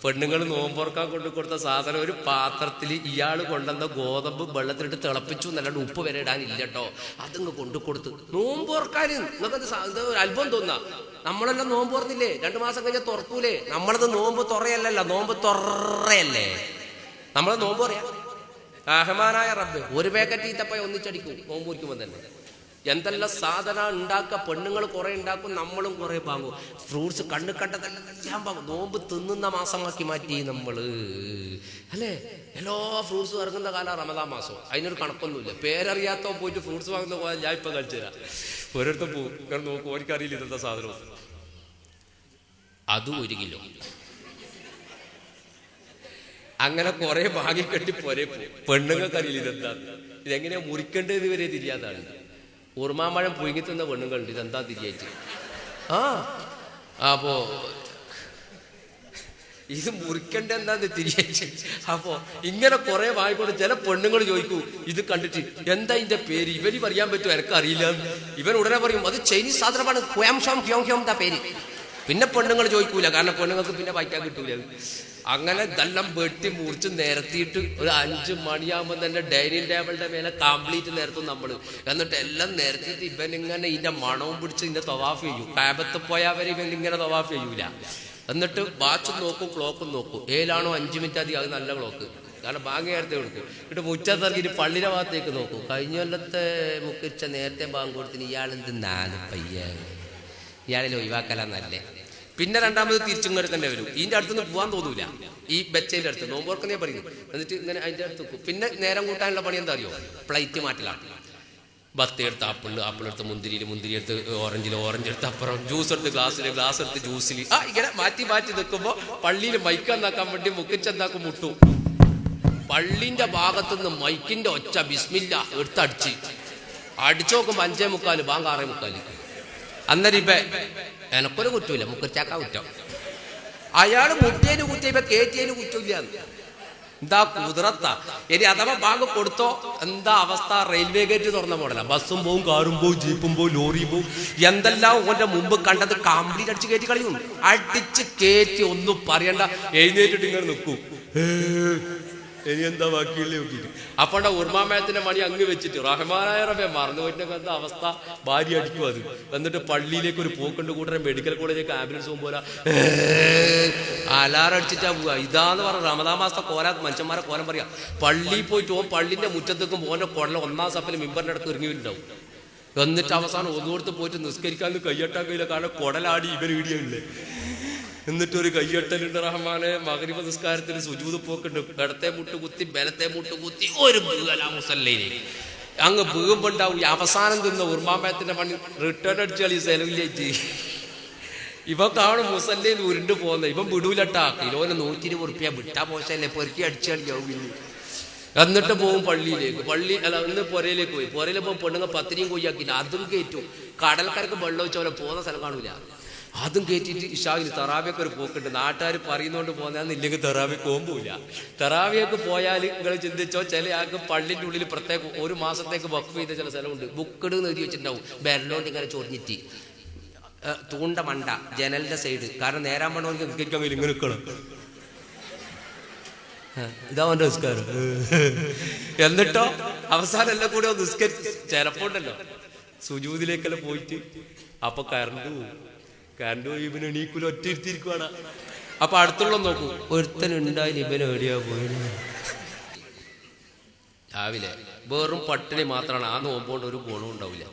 പെണ്ണുങ്ങൾ നോമ്പുറക്കാൻ കൊണ്ടു കൊടുത്ത സാധനം ഒരു പാത്രത്തിൽ ഇയാൾ കൊണ്ടുവന്ന ഗോതമ്പ് വെള്ളത്തിലിട്ട് തിളപ്പിച്ചു എന്നല്ലാണ്ട് ഉപ്പ് വരെ ഇടാനില്ല കേട്ടോ. അതങ്ങ് കൊണ്ടു കൊടുത്ത് നോമ്പുറക്കാൻ നിങ്ങൾക്ക് ഒരു അത്ഭുതം തോന്നാ. നമ്മളെല്ലാം നോമ്പ് തുറന്നില്ലേ, 2 മാസം കഴിഞ്ഞാൽ തുറക്കൂലേ? നമ്മളത് നോമ്പ് തുറയല്ലല്ലോ, നോമ്പ് തുറയല്ലേ. നമ്മളത് നോമ്പ് പറയാം. റഹ്മാനായ റബ്ബ് ഒരു പാക്കറ്റ് ഈത്തപ്പഴം ഒന്നിച്ചടിക്കും നോമ്പ് കുറിക്കുമ്പോൾ തന്നെ. എന്തെല്ലാം സാധനം ഉണ്ടാക്കുക, പെണ്ണുങ്ങൾ കുറെ ഉണ്ടാക്കും, നമ്മളും കുറെ വാങ്ങും. ഫ്രൂട്ട്സ് കണ്ണ് കണ്ടതെല്ലാം വാങ്ങും. നോമ്പ് തിന്നുന്ന മാസമാക്കി മാറ്റി നമ്മള് അല്ലേ. എല്ലാ ഫ്രൂട്ട്സും ഇറങ്ങുന്ന കാലം റമദാൻ മാസം. അതിനൊരു കണക്കൊന്നുമില്ല. പേരറിയാത്തോ പോയിട്ട് ഫ്രൂട്ട്സ് വാങ്ങുന്ന പോയാൽ ഞാൻ ഇപ്പൊ കളിച്ചു തരാം. ഓരോരുത്തർ പോകും, ഇങ്ങനെ നോക്കും, ഓർക്കറിയില്ല ഇന്നത്തെ സാധനം. അതും 1 കിലോ. അങ്ങനെ കുറെ ഭാഗ്യക്കെട്ടി പോരെ പെണ്ണുങ്ങൾക്ക് അറിയില്ല ഇതെന്താ, ഇതെങ്ങനെയാ മുറിക്കേണ്ടത് വരെ തിരിയാതാണ്. ഉറുമാമ്പഴം പുഴുങ്ങി തിന്ന പെണ്ണുങ്ങളുണ്ട്, ഇതെന്താ തിരിയായിട്ട്. അപ്പോ ഇത് മുറിക്കേണ്ട എന്താന്ന് തിരിയായിട്ട്. അപ്പോ ഇങ്ങനെ കുറെ വാങ്ങിക്കൊണ്ട് ചില പെണ്ണുങ്ങൾ ചോദിക്കൂ ഇത് കണ്ടിട്ട് എന്താ ഇതിന്റെ പേര്, ഇവന് പറയാൻ പറ്റും, എനിക്ക് അറിയില്ല. ഇവൻ ഉടനെ പറയും അത് ചൈനീസ് സാധനമാണ്, പേര്. പിന്നെ പെണ്ണുങ്ങൾ ചോദിക്കൂല, കാരണം പെണ്ണുങ്ങൾക്ക് പിന്നെ വായിക്കാൻ കിട്ടൂല. അങ്ങനെ ഇതെല്ലാം വെട്ടി മുറിച്ച് നിരത്തിയിട്ട് ഒരു 5 മണിയാകുമ്പോൾ തന്നെ ഡൈനിങ് ടേബിളിന്റെ മേലെ കംപ്ലീറ്റ് നിരത്തും നമ്മൾ. എന്നിട്ട് എല്ലാം നിരത്തിയിട്ട് ഇവൻ ഇങ്ങനെ ഇതിന്റെ മണവും പിടിച്ച് ഇതിന്റെ തവാഫ് ചെയ്യും. കാബത്ത് പോയാൽ ഇവൻ ഇങ്ങനെ തവാഫ് ചെയ്യൂല. എന്നിട്ട് വാച്ചും നോക്കും, ക്ലോക്കും നോക്കും. ഏലാണോ 5 മിനിറ്റ് അധികം, അത് നല്ല ക്ലോക്ക്, കാരണം ബാങ്ക് നേരത്തെ കൊടുക്കും. എന്നിട്ട് മുറ്റത്തിറങ്ങിയിട്ട് പള്ളിയുടെ ഭാഗത്തേക്ക് നോക്കും. കഴിഞ്ഞ കൊല്ലത്തെ മുക്കിച്ച നേരത്തെ ബാങ്ക് കൊടുത്തിന് ഇയാളെന്ത് 4 പയ്യ, ഇയാളിൽ ഒഴിവാക്കലാന്നല്ലേ. പിന്നെ രണ്ടാമത് തിരിച്ചും കിടക്കേണ്ടി വരും. ഇതിന്റെ അടുത്തുനിന്ന് പോകാൻ തോന്നൂല, ഈ ബെച്ചേന്റെ അടുത്ത് നോമ്പോർക്കുന്നേ പറയുന്നു. എന്നിട്ട് ഇങ്ങനെ അതിന്റെ അടുത്ത് വെക്കും. പിന്നെ നേരം കൂട്ടാനുള്ള പണി എന്താ അറിയോ, പ്ലേറ്റ് മാറ്റലാണ്. ബത്ത എടുത്ത് ആപ്പിൾ എടുത്ത് മുന്തിരി എടുത്ത് ഓറഞ്ചിൽ, ഓറഞ്ച് എടുത്ത് അപ്പുറം, ജ്യൂസ് എടുത്ത് ഗ്ലാസ് എടുത്ത് ജ്യൂസിൽ, ഇങ്ങനെ മാറ്റി നിൽക്കുമ്പോൾ പള്ളിയിൽ മൈക്കെന്നാക്കാൻ വേണ്ടി മുക്കിച്ചെന്താക്കും മുട്ടു. പള്ളിന്റെ ഭാഗത്തുനിന്ന് മൈക്കിന്റെ ഒച്ച ബിസ്മില്ല എടുത്തടിച്ച് അടിച്ചു നോക്കുമ്പോൾ 5:45, ബാങ്ക് 6:45. അന്നേരം ഇപ്പൊ എനക്കൊരു കുറ്റമില്ല, മുക്കച്ചാക്ക കുറ്റം. അയാള് മുട്ടിയതിന് കുറ്റം, ഇപ്പൊ കേറ്റിയതിന് കുറ്റമില്ല. എന്താ കുതിരത്താ. ഇനി അഥവാ ബാങ്ക് കൊടുത്തോ എന്താ അവസ്ഥ? റെയിൽവേ ഗേറ്റ് തുറന്ന മോഡല. ബസ്സും പോവും, കാറും പോവും, ജീപ്പും പോവും, ലോറിയും പോവും. എന്തെല്ലാം ഓന്റെ മുമ്പ് കണ്ടത് കംപ്ലീറ്റ് അടിച്ച് കയറ്റി കളിയും. അടിച്ച് കയറ്റി ഒന്നും പറയണ്ട, എഴുന്നേറ്റിട്ട് ഇങ്ങനെ നിൽക്കും. ഇനി എന്താ ബാക്കിയുള്ളേ നോക്കിയിട്ട് അപ്പോണ്ട ഉർമാമയത്തിന്റെ മണി അങ്ങ് വെച്ചിട്ട് റഹ്മാനായ റബ്ബേ മറന്നു പോയിട്ടൊക്കെ എന്താ അവസ്ഥ? ഭാര്യ അടിക്കും അത്. എന്നിട്ട് പള്ളിയിലേക്ക് ഒരു പോക്കുണ്ട് കൂട്ടരെ, മെഡിക്കൽ കോളേജിലേക്ക് ആംബുലൻസ് പോകുമ്പോൾ അലാറം അടിച്ചിട്ടാ പോവുക. ഇതാന്ന് പറഞ്ഞ റമദാൻ മാസത്തെ കോല, മനുഷ്യന്മാരെ കോലം പറയാ. പള്ളിയിൽ പോയിട്ട് പള്ളിന്റെ മുറ്റത്തേക്കും പോന്റെ കുടല 1-ാം സഫിൽ മിമ്പറിന്റെ അടുത്ത് ഇറങ്ങിയിട്ടുണ്ടാവും. എന്നിട്ട് അവസാനം ഒന്നുകൊടുത്ത് പോയിട്ട് നിസ്കരിക്കാൻ കയ്യട്ടാൻ കഴിയില്ല, കാരണം കുടലാടി ഇവർ വീടിയുണ്ട്. എന്നിട്ടൊരു കയ്യട്ടലുണ്ട് റഹ്മാനെ. മഗ്‌രിബ് നിസ്കാരത്തിന് സുജൂദ് പോക്കുണ്ട്. ഇടത്തെ മുട്ട് കുത്തി ബലത്തെ മുട്ട് കുത്തി ഒരു മുസല്ലയിലേക്ക് അങ്ങ് വീകുമ്പോണ്ടാവും. അവസാനം തിന്ന ഉർമാമയത്തിന്റെ പണി റിട്ടേൺ അടിച്ചു കളി സെലവിലേക്ക്. ഇവ കാണും മുസല്ലയിൽ ഉരുണ്ട് പോകുന്നത്. ഇവൻ വിടൂലട്ടാ. കിലോന് 120 റുപ്യ വിട്ടാ പോശല്ലേ, പെറുക്കി അടിച്ചു കളിയാവും. എന്നിട്ട് പോകും പള്ളിയിലേക്ക്. ഇന്ന് പുരയിലേക്ക് പോയി. പുരയിൽ പോകും പെണ്ണുങ്ങൾ പത്തിരിയും കൊയ്യാക്കില്ല, അതും കയറ്റും. കടൽക്കാർക്ക് വെള്ളം വെച്ച പോലെ പോകുന്ന സ്ഥലം കാണൂല, അതും കയറ്റിയിട്ട് ഇഷാവിന് തറാവിയൊക്കെ ഒരു പോക്കുണ്ട്. നാട്ടുകാർ പറയുന്നോണ്ട് പോകുന്നതെന്നില്ലെങ്കിൽ തറാവിക്ക് പോകുമ്പോയില്ല. തറാവിയൊക്കെ പോയാൽ നിങ്ങൾ ചിന്തിച്ചോ, ചില ആൾക്ക് പള്ളിൻ്റെ ഉള്ളിൽ പ്രത്യേകം 1 മാസത്തേക്ക് വഖഫ് ചെയ്ത ചില സ്ഥലമുണ്ട്. ബുക്കഡ് എന്ന് എഴുതി വെച്ചിട്ടുണ്ടാവും, ബെരലോണ്ട് ഇങ്ങനെ ചൊറിഞ്ഞിട്ട്. തൂണ്ട മണ്ട ജനലിന്റെ സൈഡ്, കാരണം നേരാൻ പണവർക്ക് നിൽക്കാൻ കഴിയില്ല, ഇങ്ങനെ നിൽക്കണം. ഇതാ അവന്റെ നിസ്കാരം. എന്നിട്ടോ അവസാനം എല്ലാം കൂടെ നിസ്കരിച്ച് ചിലപ്പോ ഉണ്ടല്ലോ സുജൂദിലേക്കെല്ലാം പോയിട്ട് അപ്പൊ കറണ്ട് പോയി, ഇവന് എണീക്കൂല, ഒറ്റ ഇരുത്തിരിക്കുവാണ്. അപ്പൊ അടുത്തുള്ള നോക്കൂ, ഒരുത്തനുണ്ടായി ഇവന് എവിടെയാ പോയത്. രാവിലെ വെറും പട്ടിണി മാത്രമാണ്. ആ നോമ്പോണ്ട് ഒരു ഗുണവും ഉണ്ടാവില്ല.